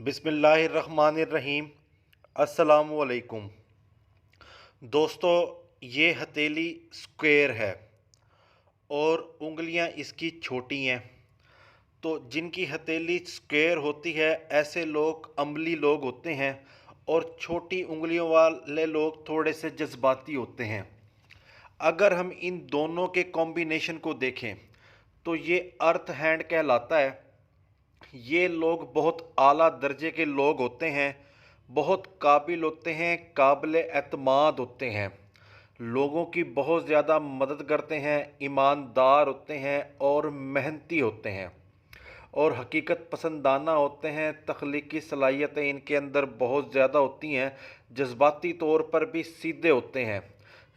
बिस्मिल्लाहिर्रहमानिर्रहीम। अस्सलामुअलैकुम। दोस्तों, ये हथेली स्क्वायर है और उंगलियां इसकी छोटी हैं। तो जिनकी हथेली स्क्वायर होती है ऐसे लोग अम्ली लोग होते हैं, और छोटी उंगलियों वाले लोग थोड़े से जज्बाती होते हैं। अगर हम इन दोनों के कॉम्बिनेशन को देखें तो ये अर्थ हैंड कहलाता है। ये लोग बहुत आला दर्जे के लोग होते हैं, बहुत काबिल होते हैं, काबिल एतमाद होते हैं, लोगों की बहुत ज़्यादा मदद करते हैं, ईमानदार होते हैं और मेहनती होते हैं और हकीकत पसंदाना होते हैं। तख्लीकी सलाहियतें इनके अंदर बहुत ज़्यादा होती हैं। जज्बाती तौर पर भी सीधे होते हैं,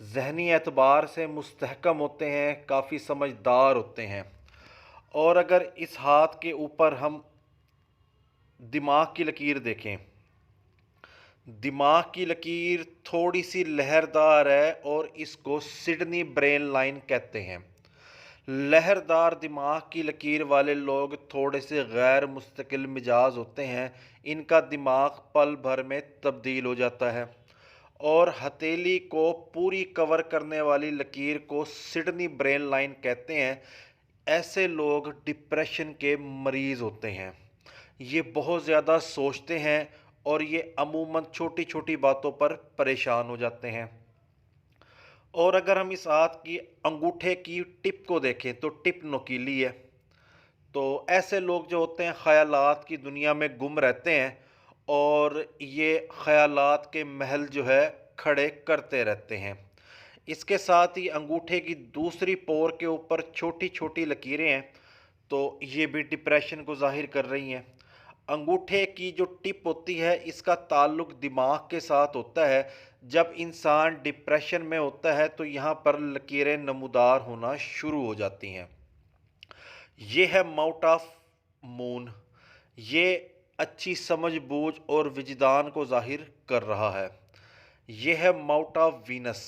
जहनी एतबार से मुस्तहकम होते हैं, काफ़ी समझदार होते हैं। और अगर इस हाथ के ऊपर हम दिमाग की लकीर देखें, दिमाग की लकीर थोड़ी सी लहरदार है और इसको सिडनी ब्रेन लाइन कहते हैं। लहरदार दिमाग की लकीर वाले लोग थोड़े से गैर मुस्तकिल मिजाज होते हैं। इनका दिमाग पल भर में तब्दील हो जाता है। और हथेली को पूरी कवर करने वाली लकीर को सिडनी ब्रेन लाइन कहते हैं। ऐसे लोग डिप्रेशन के मरीज़ होते हैं। ये बहुत ज़्यादा सोचते हैं और ये अमूमन छोटी छोटी बातों पर परेशान हो जाते हैं। और अगर हम इस हाथ की अंगूठे की टिप को देखें तो टिप नुकीली है। तो ऐसे लोग जो होते हैं ख़यालात की दुनिया में गुम रहते हैं और ये ख़यालात के महल जो है खड़े करते रहते हैं। इसके साथ ही अंगूठे की दूसरी पोर के ऊपर छोटी छोटी लकीरें हैं, तो ये भी डिप्रेशन को ज़ाहिर कर रही हैं। अंगूठे की जो टिप होती है इसका ताल्लुक दिमाग के साथ होता है। जब इंसान डिप्रेशन में होता है तो यहाँ पर लकीरें नमूदार होना शुरू हो जाती हैं। ये है माउथ ऑफ मून। ये अच्छी समझ बूझ और विजदान को जाहिर कर रहा है। ये है माउथ ऑफ वीनस।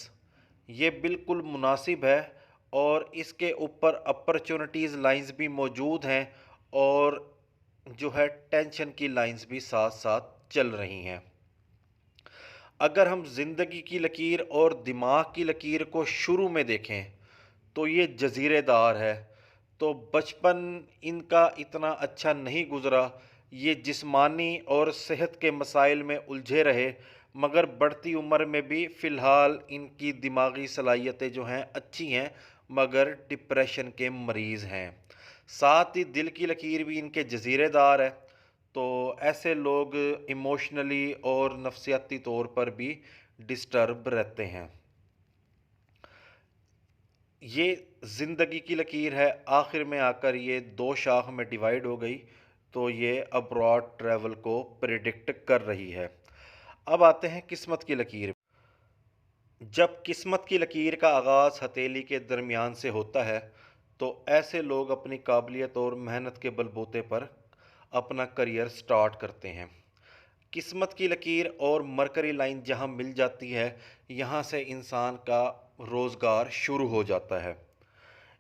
ये बिल्कुल मुनासिब है और इसके ऊपर अपॉर्चुनिटीज़ लाइंस भी मौजूद हैं और जो है टेंशन की लाइंस भी साथ साथ चल रही हैं। अगर हम ज़िंदगी की लकीर और दिमाग की लकीर को शुरू में देखें तो ये जज़ीरेदार है। तो बचपन इनका इतना अच्छा नहीं गुज़रा। ये जिस्मानी और सेहत के मसाइल में उलझे रहे, मगर बढ़ती उम्र में भी फ़िलहाल इनकी दिमागी सलाहियतें जो हैं अच्छी हैं, मगर डिप्रेशन के मरीज़ हैं। साथ ही दिल की लकीर भी इनके जज़ीरेदार है। तो ऐसे लोग इमोशनली और नफ्सियाती तौर पर भी डिस्टर्ब रहते हैं। ये ज़िंदगी की लकीर है, आखिर में आकर ये दो शाख में डिवाइड हो गई, तो ये अब्रॉड ट्रैवल को प्रिडिक्ट कर रही है। अब आते हैं किस्मत की लकीर। जब किस्मत की लकीर का आगाज़ हथेली के दरमियान से होता है तो ऐसे लोग अपनी काबिलियत और मेहनत के बलबूते पर अपना करियर स्टार्ट करते हैं। किस्मत की लकीर और मरकरी लाइन जहाँ मिल जाती है, यहाँ से इंसान का रोज़गार शुरू हो जाता है।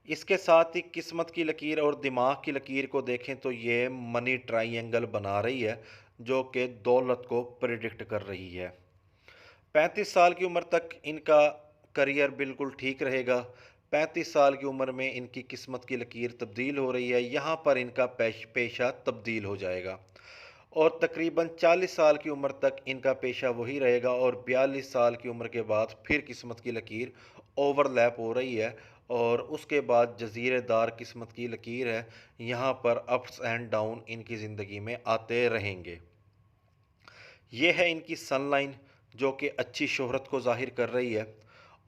इसके साथ ही किस्मत की लकीर और दिमाग की लकीर को देखें तो ये मनी ट्राइंगल बना रही है, जो कि दौलत को प्रिडिक्ट कर रही है। 35 साल की उम्र तक इनका करियर बिल्कुल ठीक रहेगा। 35 साल की उम्र में इनकी किस्मत की लकीर तब्दील हो रही है, यहाँ पर इनका पेशा तब्दील हो जाएगा। और तकरीबन 40 साल की उम्र तक इनका पेशा वही रहेगा और 42 साल की उम्र के बाद फिर किस्मत की लकीर ओवरलैप हो रही है और उसके बाद जज़ीरेदार किस्मत की लकीर है। यहाँ पर अप्स एंड डाउन इनकी ज़िंदगी में आते रहेंगे। ये है इनकी सनलाइन, जो कि अच्छी शोहरत को ज़ाहिर कर रही है।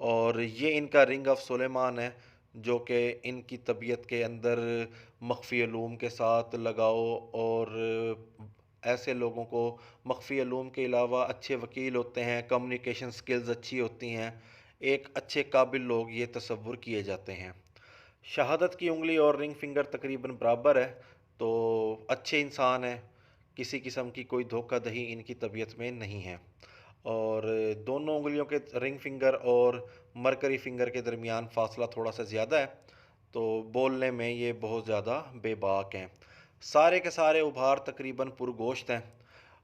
और ये इनका रिंग ऑफ सुलेमान है, जो कि इनकी तबीयत के अंदर मख्फ़ी अलूम के साथ लगाओ। और ऐसे लोगों को मख्फ़ी अलूम के अलावा अच्छे वकील होते हैं, कम्युनिकेशन स्किल्स अच्छी होती हैं, एक अच्छे काबिल लोग ये तसव्वुर किए जाते हैं। शहादत की उंगली और रिंग फिंगर तकरीबन बराबर है, तो अच्छे इंसान हैं। किसी किस्म की कोई धोखाधड़ी इनकी तबीयत में नहीं है। और दोनों उंगलियों के रिंग फिंगर और मरकरी फिंगर के दरमियान फासला थोड़ा सा ज़्यादा है, तो बोलने में ये बहुत ज़्यादा बेबाक हैं। सारे के सारे उभार तकरीबन पुरगोश्त हैं।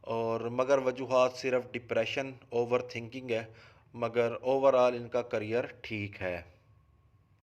और मगर वजूहात सिर्फ डिप्रेशन ओवर थिंकिंग है, मगर ओवरऑल इनका करियर ठीक है।